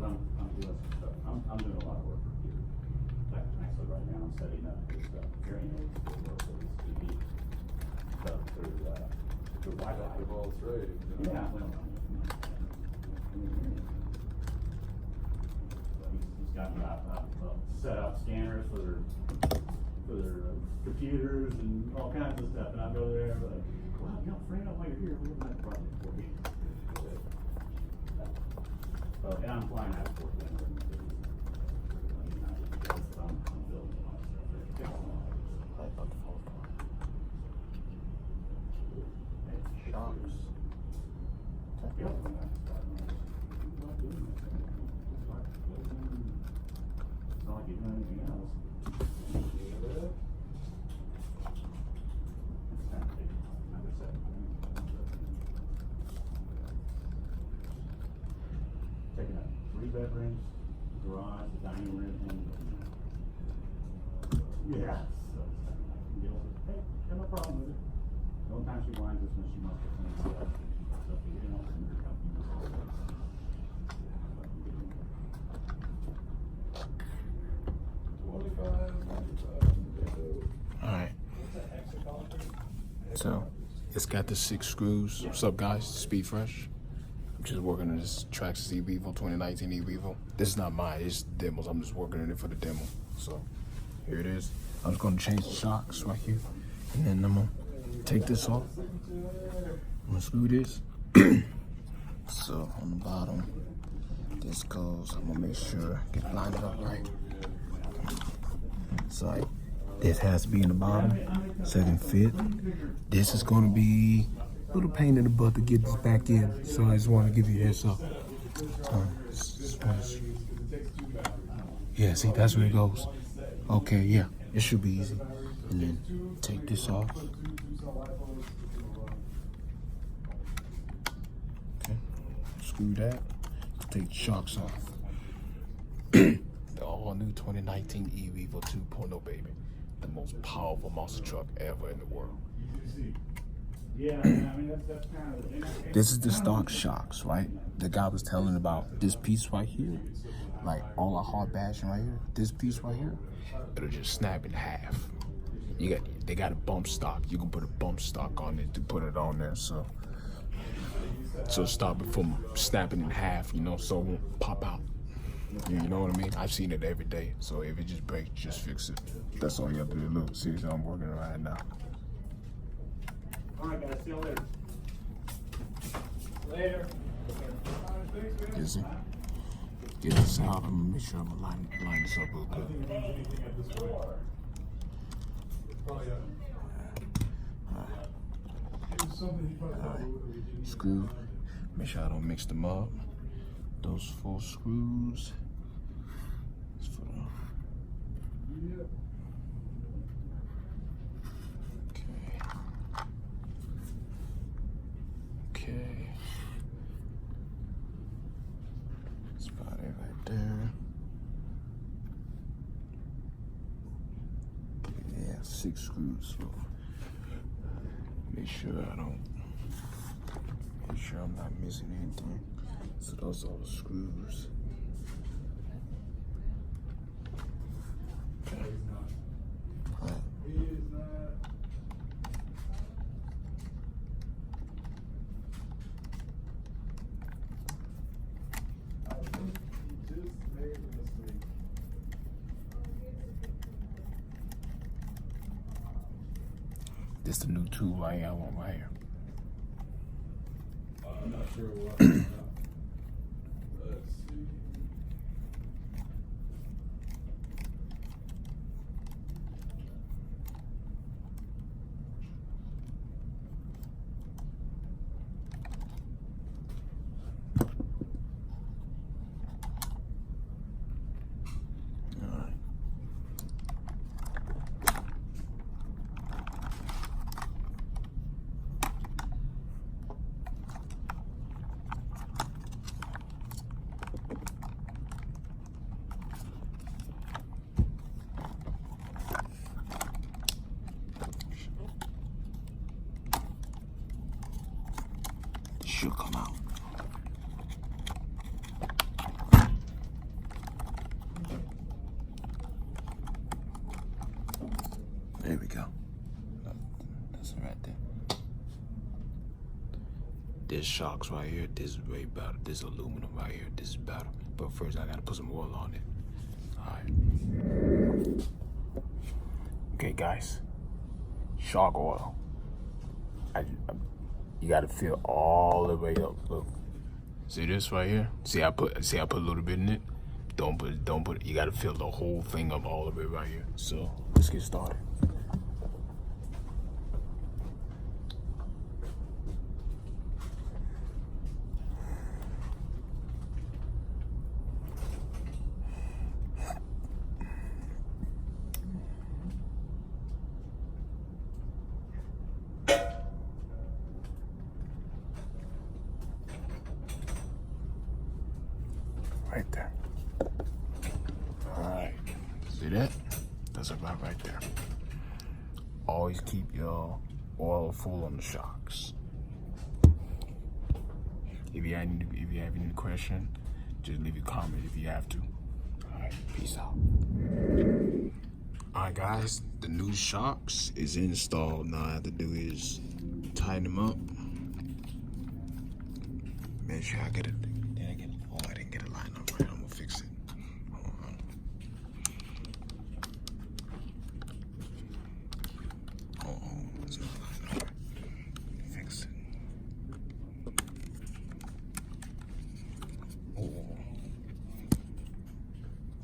I'm doing some stuff. I'm doing a lot of work for you. In fact, actually right now I'm setting up this hearing aids for work for this TV stuff through Wi-Fi. Well, it's right. Yeah, well, he's got set up scanners for their computers and all kinds of stuff, and I go there like, wow, you know, Fran, while you're here, we're looking at a project for you. And I'm flying out for them. I'm building a lot of stuff. Shops. Yep. It's not like you're doing anything else. Taking up 3 bedrooms, garage, dining room, and yeah. So hey, got no problem with it. The only time she whines is when she wants to clean stuff. So you know, and your company. Alright. So it's got the 6 screws. What's up, guys? Speed Fresh. I'm just working on this Traxxas Erevo 2019 Erevo. This is not mine, it's demos. I'm just working on it for the demo. So here it is. I'm just gonna change the shocks right here. And then I'm gonna take this off. I'm gonna screw this. So on the bottom, this goes. I'm gonna make sure get lined up right. So like, this has to be in the bottom so it can fit. This is gonna be a little pain in the butt to get this back in. So I just want to give you a heads up. Yeah, see, that's where it goes. Okay, yeah, it should be easy. And then take this off. Okay, screw that. Take the shocks off. The all-new 2019 Erevo 2.0, baby. The most powerful monster truck ever in the world. Yeah, I mean that's kind of. This is the stock shocks, right? The guy was telling about this piece right here, like all our hard bashing right here. This piece right here, it'll just snap in half. They got a bump stock. You can put a bump stock on it to put it on there, so stop it from snapping in half, you know, so it won't pop out. You know what I mean? I've seen it every day. So if it just breaks, just fix it. That's all you have to do. Look, see, so I'm working right now. All right, guys. See you later. You see? Get this out. I'm gonna make sure I'm gonna line this up real good. Alright. Screw. Make sure I don't mix them up. Those 4 screws. Okay. Spot it right there. Yeah, 6 screws. So make sure I'm not missing anything. So those are all the screws. Okay. All right. This the new tool I want right here. I'm not sure what. Let's see. Should come out. this shocks right here. This is way better. This is aluminum right here. This is better. But first, I gotta put some oil on it. All right. Okay, guys. Shock oil. You gotta fill all the way up. Look. See this right here? See, I put a little bit in it. Don't put it. You gotta fill the whole thing up all the way right here. So let's get started. Right there. All right. See that? That's about right there. Always keep your oil full on the shocks. If you have any question, just leave a comment if you have to. All right. Peace out. All right, guys. The new shocks is installed. Now all I have to do is tighten them up. Make sure I get it. Oh, I didn't get it lined up right. I'm gonna fix it. Hold on. Oh, it's not lined up right. Fix it. Oh.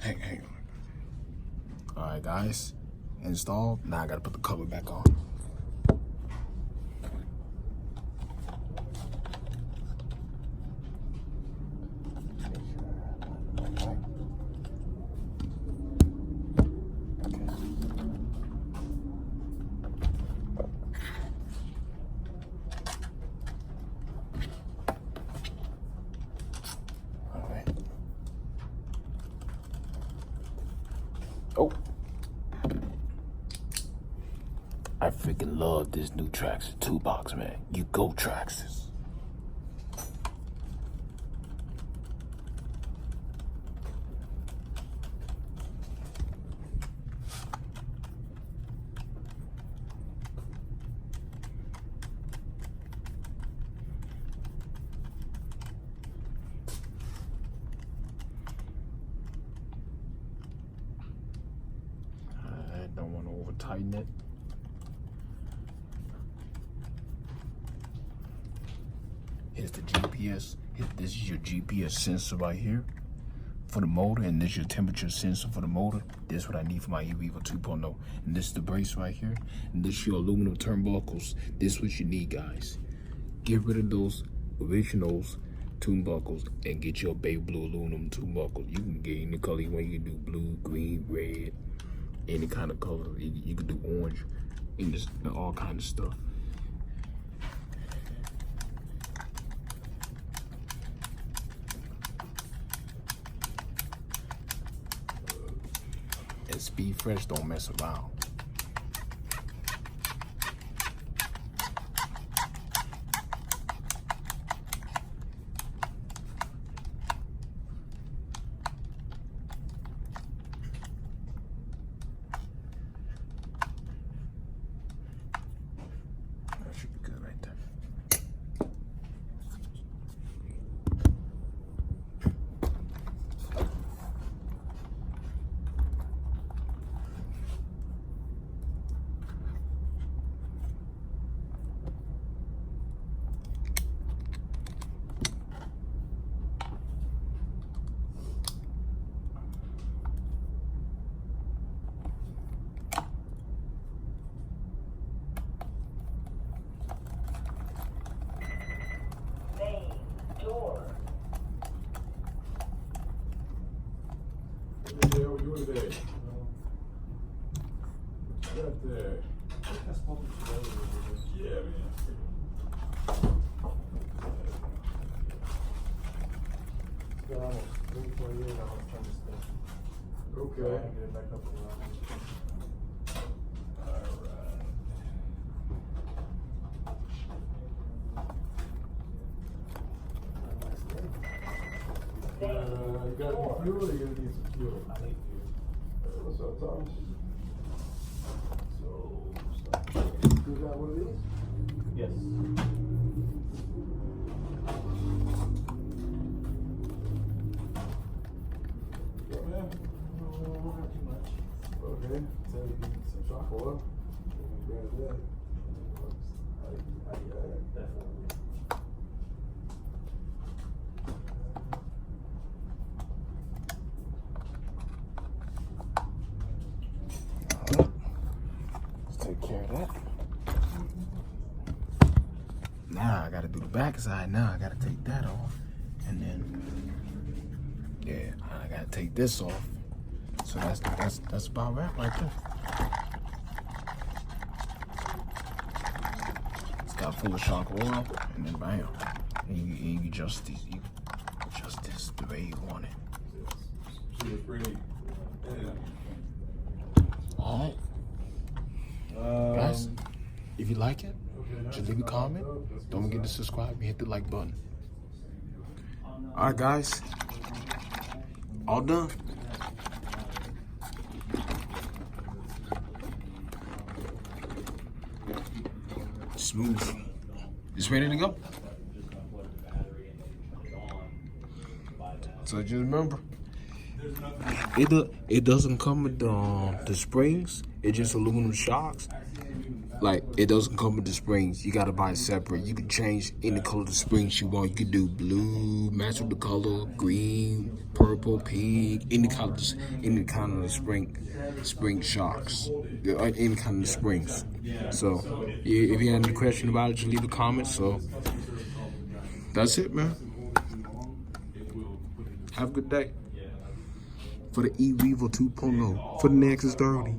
Hang on. All right, guys. Installed. Now I gotta put the cover back on. Oh, I freaking love this new Traxxas 2-box, man. You go Traxxas. Don't want to over tighten it. Here's the GPS. This is your GPS sensor right here for the motor, and this is your temperature sensor for the motor. This is what I need for my Erevo 2.0. And this is the brace right here. And this is your aluminum turnbuckles. This is what you need, guys. Get rid of those originals turnbuckles and get your baby blue aluminum turnbuckles. You can get any color you want. You can do blue, green, red, any kind of color. You could do orange and just all kind of stuff. And Speed Fresh don't mess around. Should be good right there. What are we doing today? Got there. Yeah, man. Okay. Alright. You got any fuel or you gonna need some fuel? I need fuel. What's up, Thomas? So, you got one of these? Yes. not too much. Okay, tell you some shock oil. Grab that. Definitely. Let's take care of that. Now I gotta do the back side. Now I gotta take that off. And then, yeah, I gotta take this off. So that's about right there. It's got full of shock oil, and then bam. And you adjust this, the way you want it. She was pretty. All right, guys. If you like it, just leave a comment. Don't forget to subscribe and hit the like button. All right, guys. All done. Smooth. It's ready to go. So just remember, it doesn't come with the springs. It's just aluminum shocks. Like, it doesn't come with the springs. You gotta buy it separate. You can change any color of the springs you want. You can do blue, match with the color, green, purple, pink, any kind of the spring shocks, any kind of the springs. So, if you have any question about it, just leave a comment. So, that's it, man. Have a good day. For the Erevo 2.0, for the Nexus 30.